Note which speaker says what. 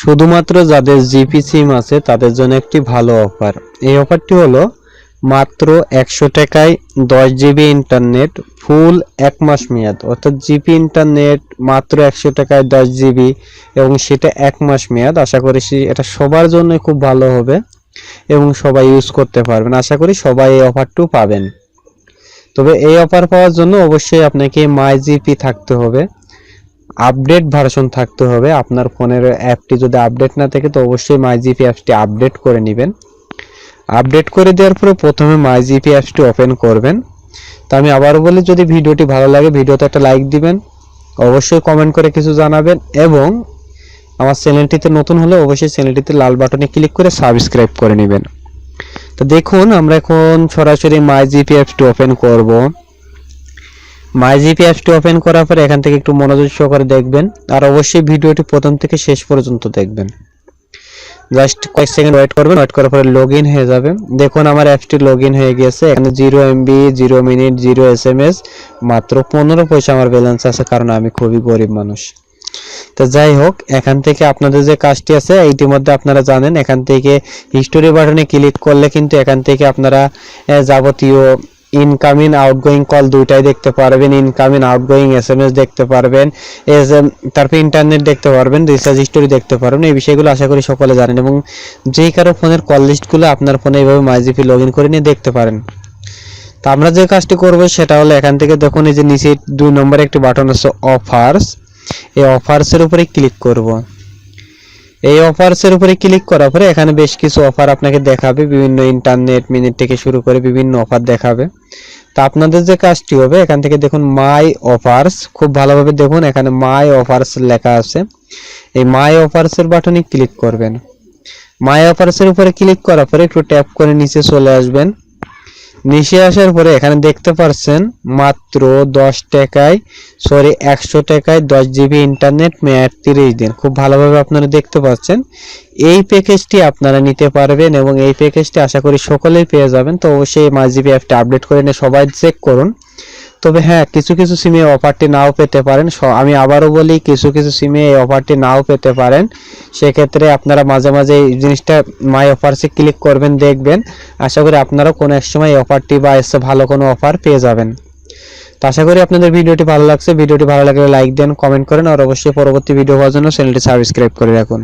Speaker 1: শুধুমাত্র যাদের জিপি সিম আছে তাদের জন্য একটি ভালো অফার। এই অফারটি হলো মাত্র 100 টাকায় 10 জিবি ইন্টারনেট ফুল 1 মাস মেয়াদ, অর্থাৎ জিপি ইন্টারনেট মাত্র 100 টাকায় 10 জিবি এবং সেটা 1 মাস মেয়াদ। আশা করি এটা সবার জন্য খুব ভালো হবে এবং সবাই ইউজ করতে পারবেন। আশা করি সবাই এই অফারটি পাবেন। তবে এই অফার পাওয়ার জন্য অবশ্যই আপনাকে মাই জিপি থাকতে হবে, আপডেট ভার্সন থাকতে হবে। আপনার ফোনের অ্যাপটি যদি আপডেট না থাকে তো অবশ্যই মাই জিপি অ্যাপসটি আপডেট করে নেবেন। আপডেট করে দেওয়ার পরে প্রথমে মাই জিপি অ্যাপসটি ওপেন করবেন। তো আমি আবারও বলি, যদি ভিডিওটি ভালো লাগে ভিডিওতে একটা লাইক দিবেন, অবশ্যই কমেন্ট করে কিছু জানাবেন এবং আমার চ্যানেলটিতে নতুন হলে অবশ্যই চ্যানেলটিতে লাল বাটনে ক্লিক করে সাবস্ক্রাইব করে নেবেন। তো দেখুন আমরা এখন সরাসরি মাই জিপি অ্যাপসটি ওপেন করব। মাই জিপি অ্যাপসটি ওপেন করার পরে এখান থেকে একটু মনোযোগ সহকারে দেখবেন আর অবশ্যই ভিডিওটি প্রথম থেকে শেষ পর্যন্ত দেখবেন। জাস্ট কয়েক সেকেন্ড ওয়েট করবেন, ওয়েট করার পরে লগইন হয়ে যাবে। দেখুন আমার অ্যাপসটি লগইন হয়ে গিয়েছে। এখানে 0 MB 0 মিনিট 0 SMS, মাত্র 15 পয়সা আমার ব্যালেন্স আছে, কারণ আমি খুবই গরিব মানুষ। তো যাই হোক, এখান থেকে আপনাদের যে কাজটি আছে ইতিমধ্যে আপনারা জানেন, এখান থেকে হিস্টোরি বাটনে ক্লিক করলে কিন্তু এখান থেকে আপনারা যাবতীয় ইনকামিং আউটগোয়িং কল দুইটাই দেখতে পারবেন, ইনকামিং আউটগোয়িং SMS দেখতে পারবেন, তারপর ইন্টারনেট দেখতে পারবেন, রিচার্জ হিস্টোরি দেখতে পারবেন। এই বিষয়গুলো আশা করি সকলে জানেন এবং যেই কারো ফোনের কল লিস্টগুলো আপনার ফোনে এইভাবে মাইজিপি লগইন করে নিয়ে দেখতে পারেন। তো আমরা যে কাজটি করব সেটা হলো, এখান থেকে দেখুন এই যে নিচে 2 নম্বরে একটি বাটন আছে অফার্স, এই অফার্সের উপরে ক্লিক করব। এই অফার্সের উপরে ক্লিক করার পরে এখানে বেশ কিছু অফার আপনাকে দেখাবে, বিভিন্ন ইন্টারনেট মিনিট থেকে শুরু করে বিভিন্ন অফার দেখাবে। তো আপনাদের যে কাজটি হবে, এখান থেকে দেখুন মাই অফার্স, খুব ভালোভাবে দেখুন এখানে মাই অফার্স লেখা আছে। এই মাই অফার্সের বাটনে ক্লিক করবেন। মাই অফার্সের উপরে ক্লিক করার পরে একটু ট্যাপ করে নিচে চলে আসবেন। নিচে আসার পরে এখানে দেখতে পাচ্ছেন মাত্র 100 টাকায় 10 জিবি ইন্টারনেট মেয়াদ 30 দিন। খুব ভালোভাবে আপনারা দেখতে পাচ্ছেন। এই প্যাকেজটি আপনারা নিতে পারবেন এবং এই প্যাকেজটি আশা করি সকলেই পেয়ে যাবেন। তো অবশ্যই মাই জিবি অ্যাপটা আপডেট করে নিয়ে সবাই চেক করুন। তবে হ্যাঁ, কিছু কিছু সিমে অফারটি নাও পেতে পারেন। আমি আবারও বলি, কিছু কিছু সিমে এই অফারটি নাও পেতে পারেন। সেক্ষেত্রে আপনারা মাঝে মাঝে এই জিনিসটা মাই অফার্সে ক্লিক করবেন, দেখবেন। আশা করি আপনারাও কোনো এক সময় এই অফারটি বা এসে ভালো কোনো অফার পেয়ে যাবেন। তো আশা করি আপনাদের ভিডিওটি ভালো লাগছে। ভিডিওটি ভালো লাগলে লাইক দেন, কমেন্ট করেন আর অবশ্যই পরবর্তী ভিডিও পাওয়ার জন্য চ্যানেলটি সাবস্ক্রাইব করে রাখুন।